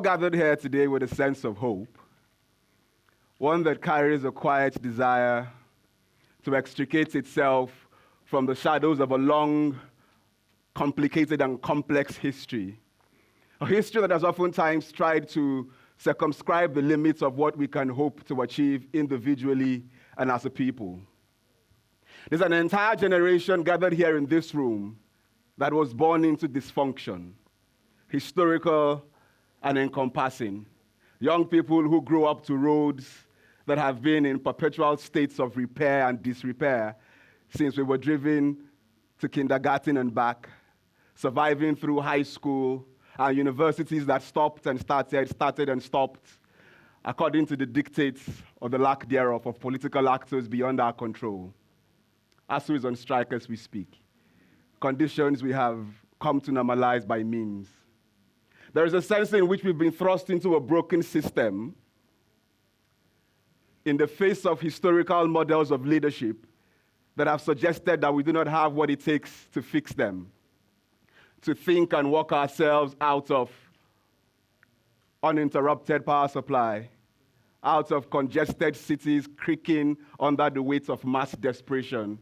gathered here today with a sense of hope, one that carries a quiet desire to extricate itself from the shadows of a long, complicated and complex history. A history that has oftentimes tried to circumscribe the limits of what we can hope to achieve individually and as a people. There's an entire generation gathered here in this room that was born into dysfunction, historical and encompassing. Young people who grew up to roads that have been in perpetual states of repair and disrepair since we were driven to kindergarten and back, surviving through high school and universities that stopped and started and stopped, according to the dictates or the lack thereof of political actors beyond our control. ASU is on strike as we speak. Conditions we have come to normalize by means. There is a sense in which we've been thrust into a broken system in the face of historical models of leadership that have suggested that we do not have what it takes to fix them, to think and work ourselves out of uninterrupted power supply, out of congested cities creaking under the weight of mass desperation,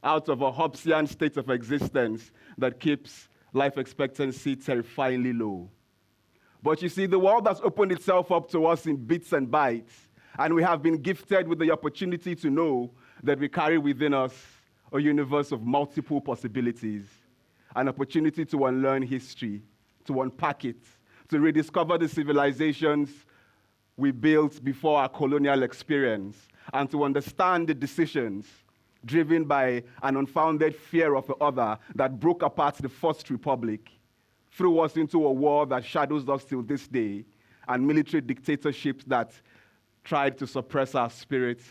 out of a Hobbesian state of existence that keeps life expectancy terrifyingly low. But you see, the world has opened itself up to us in bits and bytes, and we have been gifted with the opportunity to know that we carry within us a universe of multiple possibilities, an opportunity to unlearn history, to unpack it, to rediscover the civilizations we built before our colonial experience, and to understand the decisions driven by an unfounded fear of the other that broke apart the First Republic, threw us into a war that shadows us till this day, and military dictatorships that tried to suppress our spirits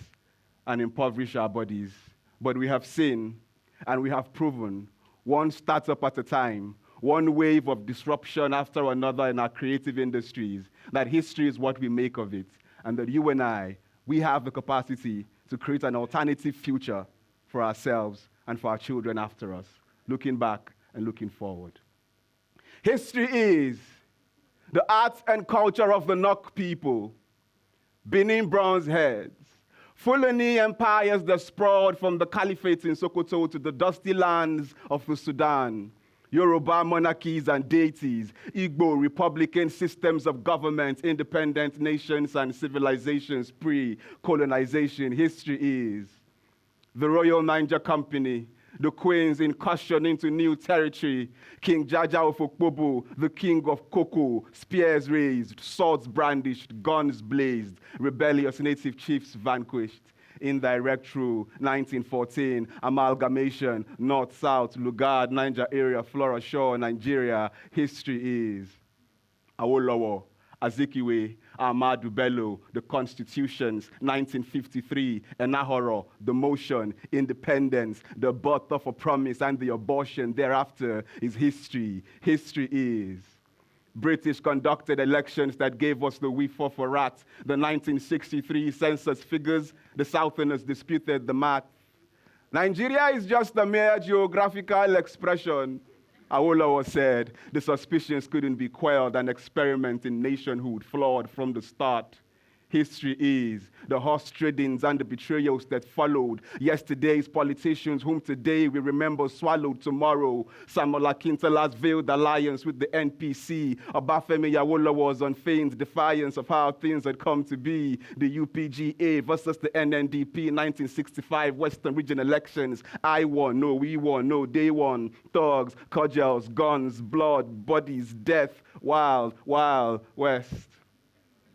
and impoverish our bodies. But we have seen and we have proven, one startup at a time, one wave of disruption after another in our creative industries, that history is what we make of it, and that you and I, we have the capacity to create an alternative future for ourselves and for our children after us, looking back and looking forward. History is the art and culture of the Nok people, Benin bronze heads, Fulani empires that sprawled from the caliphate in Sokoto to the dusty lands of the Sudan, Yoruba monarchies and deities, Igbo republican systems of government, independent nations and civilizations pre-colonization. History is the Royal Niger Company, the Queen's incursion into new territory, King Jaja of Okpobo, the king of Koko, spears raised, swords brandished, guns blazed, rebellious native chiefs vanquished. Indirect rule, 1914, amalgamation, North-South, Lugard, Niger area, Flora Shore, Nigeria. History is Awolowo, Azikiwe, Ahmadu Bello, the Constitutions, 1953, Enahoro, the motion, independence, the birth of a promise, and the abortion thereafter is history. History is British conducted elections that gave us the we-for rat, the 1963 census figures, the Southerners disputed the math. Nigeria is just a mere geographical expression. Awolowo said the suspicions couldn't be quelled, an experiment in nationhood flawed from the start. History is the horse tradings and the betrayals that followed. Yesterday's politicians whom today we remember swallowed tomorrow. Samuel Akintala's veiled alliance with the NPC. Obafemi Awolowo's unfeigned defiance of how things had come to be. The UPGA versus the NNDP 1965 Western Region elections. I won, no, we won, no, they won. Thugs, cudgels, guns, blood, bodies, death. Wild, wild west.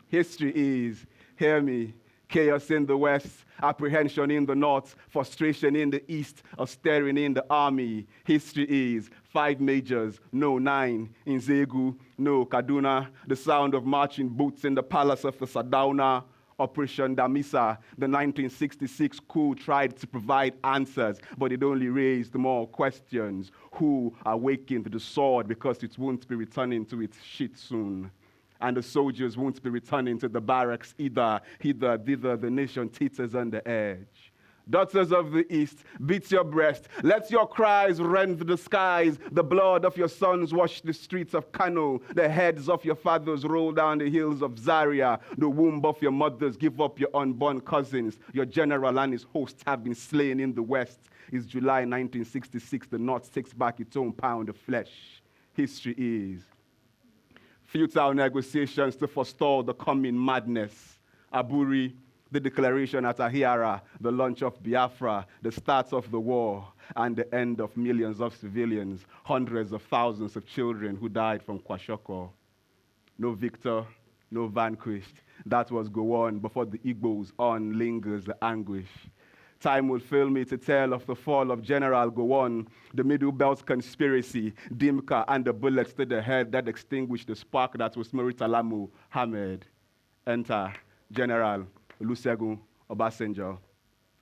History is, hear me, chaos in the west, apprehension in the north, frustration in the east, a stirring in the army. History is 5 majors, no 9, in Zegu, no Kaduna, the sound of marching boots in the palace of the Sadauna. Operation Damisa, the 1966 coup tried to provide answers, but it only raised more questions. Who awakened the sword because it won't be returning to its shit soon? And the soldiers won't be returning to the barracks either. Hither, thither, the nation teeters on the edge. Daughters of the East, beat your breast. Let your cries rend the skies. The blood of your sons wash the streets of Kano. The heads of your fathers roll down the hills of Zaria. The womb of your mothers give up your unborn cousins. Your general and his hosts have been slain in the West. It's July 1966. The North takes back its own pound of flesh. History is futile negotiations to forestall the coming madness. Aburi, the declaration at Ahiara, the launch of Biafra, the start of the war, and the end of millions of civilians, hundreds of thousands of children who died from Kwashoko. No victor, no vanquished. That was Gowon before the Igbos on lingers the anguish. Time will fail me to tell of the fall of General Gowon, the Middle Belt conspiracy, Dimka, and the bullets to the head that extinguished the spark that was Muritalamu Hamed. Enter General Olusegun Obasanjo.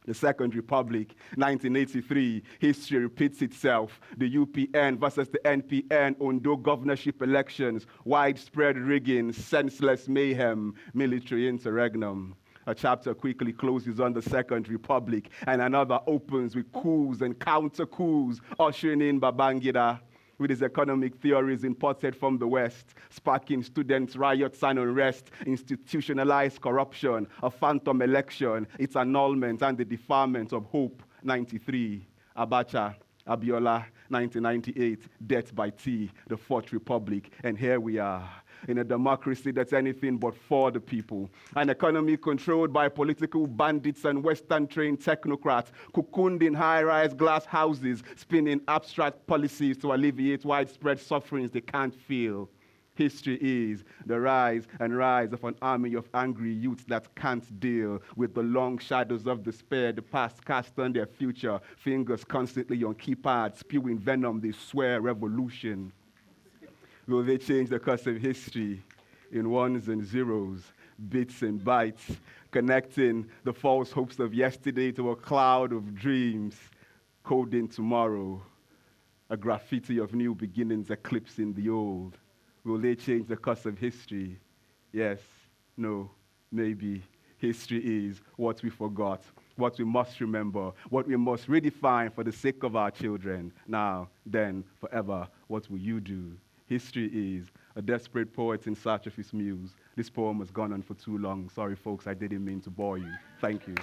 The Second Republic, 1983, history repeats itself. The UPN versus the NPN, Ondo governorship elections, widespread rigging, senseless mayhem, military interregnum. A chapter quickly closes on the Second Republic, and another opens with coups and counter-coups, ushering in Babangida with his economic theories imported from the West, sparking students' riots and unrest, institutionalized corruption, a phantom election, its annulment and the deferment of hope. 93, Abacha, Abiola, 1998, death by T, the Fourth Republic, and here we are, in a democracy that's anything but for the people. An economy controlled by political bandits and Western-trained technocrats, cocooned in high-rise glass houses, spinning abstract policies to alleviate widespread sufferings they can't feel. History is the rise and rise of an army of angry youths that can't deal with the long shadows of despair the past cast on their future, fingers constantly on keypads, spewing venom, they swear revolution. Will they change the course of history in ones and zeros, bits and bytes, connecting the false hopes of yesterday to a cloud of dreams, coding tomorrow, a graffiti of new beginnings eclipsing the old? Will they change the course of history? Yes, no, maybe. History is what we forgot, what we must remember, what we must redefine for the sake of our children. Now, then, forever, what will you do? History is a desperate poet in search of his muse. This poem has gone on for too long. Sorry, folks, I didn't mean to bore you. Thank you.